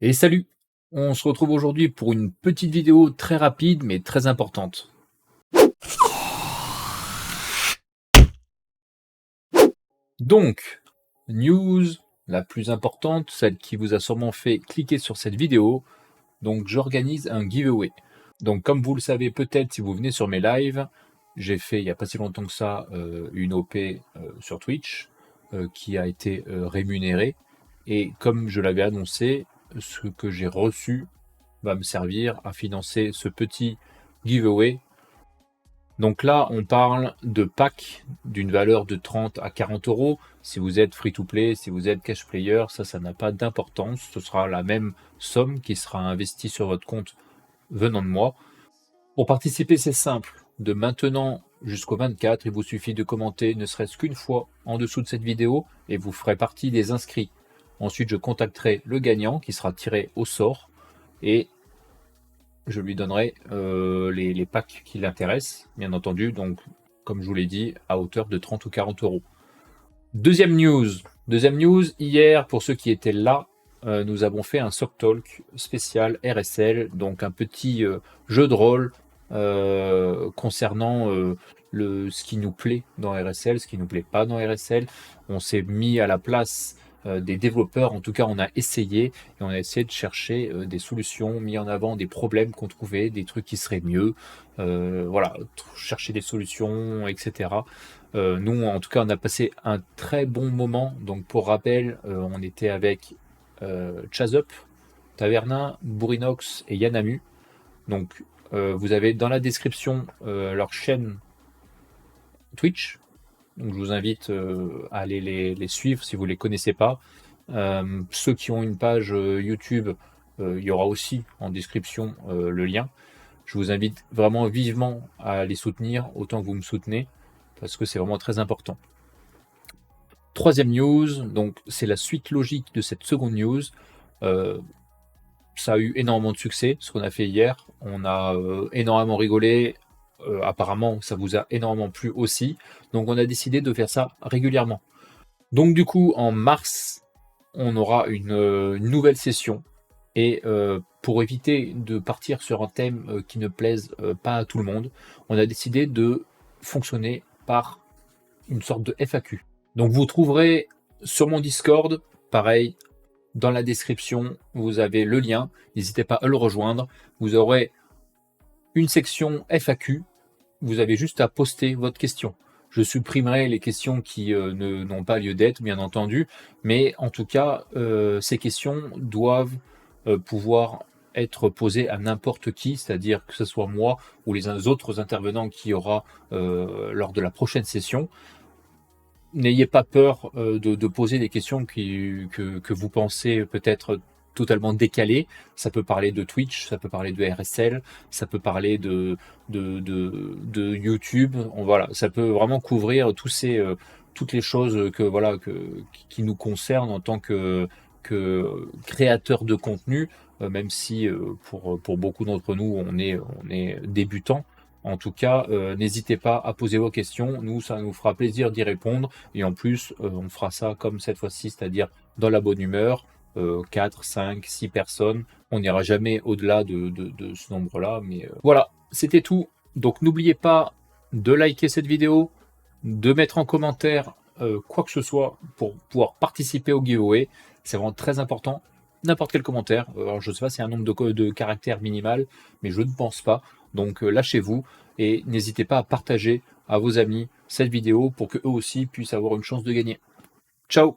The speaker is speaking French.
Et salut! On se retrouve aujourd'hui pour une petite vidéo très rapide mais très importante. Donc, news la plus importante, celle qui vous a sûrement fait cliquer sur cette vidéo. Donc j'organise un giveaway. Donc comme vous le savez peut-être si vous venez sur mes lives, j'ai fait il n'y a pas si longtemps que ça une OP sur Twitch qui a été rémunérée. Et comme je l'avais annoncé, ce que j'ai reçu va me servir à financer ce petit giveaway. Donc là, on parle de packs d'une valeur de 30 à 40 euros. Si vous êtes free-to-play, si vous êtes cash player, ça n'a pas d'importance. Ce sera la même somme qui sera investie sur votre compte venant de moi. Pour participer, c'est simple. De maintenant jusqu'au 24, il vous suffit de commenter ne serait-ce qu'une fois en dessous de cette vidéo et vous ferez partie des inscrits. Ensuite, je contacterai le gagnant qui sera tiré au sort et je lui donnerai les packs qui l'intéressent, bien entendu, donc comme je vous l'ai dit, à hauteur de 30 ou 40 euros. Deuxième news, hier, pour ceux qui étaient là, nous avons fait un Sock Talk spécial RSL, donc un petit jeu de rôle concernant ce qui nous plaît dans RSL, ce qui nous plaît pas dans RSL. On s'est mis à la place des développeurs, en tout cas on a essayé, et on a essayé de chercher des solutions, mis en avant des problèmes qu'on trouvait, des trucs qui seraient mieux, voilà, chercher des solutions, etc. Nous, en tout cas, on a passé un très bon moment. Donc, pour rappel, on était avec Chazup, Taverna, Bourinox et Yanamu. Donc, vous avez dans la description leur chaîne Twitch. Donc, je vous invite à aller les suivre si vous ne les connaissez pas. Ceux qui ont une page YouTube, il y aura aussi en description le lien. Je vous invite vraiment vivement à les soutenir autant que vous me soutenez, parce que c'est vraiment très important. Troisième news, donc c'est la suite logique de cette seconde news. Ça a eu énormément de succès, ce qu'on a fait hier. On a énormément rigolé. Apparemment, ça vous a énormément plu aussi. Donc on a décidé de faire ça régulièrement. Donc du coup, en mars, on aura une nouvelle session. Et pour éviter de partir sur un thème qui ne plaise pas à tout le monde, on a décidé de fonctionner par une sorte de FAQ. Donc vous trouverez sur mon Discord, pareil, dans la description, vous avez le lien, n'hésitez pas à le rejoindre. Vous aurez une section FAQ, vous avez juste à poster votre question. Je supprimerai les questions qui n'ont pas lieu d'être, bien entendu, mais en tout cas, ces questions doivent pouvoir être posées à n'importe qui, c'est-à-dire que ce soit moi ou les autres intervenants qu'il y aura lors de la prochaine session. N'ayez pas peur de poser des questions que vous pensez peut-être totalement décalées. Ça peut parler de Twitch, ça peut parler de RSL, ça peut parler de YouTube. Voilà, ça peut vraiment couvrir toutes les choses qui nous concernent en tant que créateur de contenu, même si pour beaucoup d'entre nous, on est débutants. En tout cas, n'hésitez pas à poser vos questions. Nous, ça nous fera plaisir d'y répondre. Et en plus, on fera ça comme cette fois-ci, c'est-à-dire dans la bonne humeur. 4, 5, 6 personnes. On n'ira jamais au-delà de ce nombre-là. Mais voilà, c'était tout. Donc n'oubliez pas de liker cette vidéo, de mettre en commentaire quoi que ce soit pour pouvoir participer au giveaway. C'est vraiment très important. N'importe quel commentaire. Alors, je ne sais pas s'il y a un nombre de caractères minimal, mais je ne pense pas. Donc lâchez-vous et n'hésitez pas à partager à vos amis cette vidéo pour qu'eux aussi puissent avoir une chance de gagner. Ciao!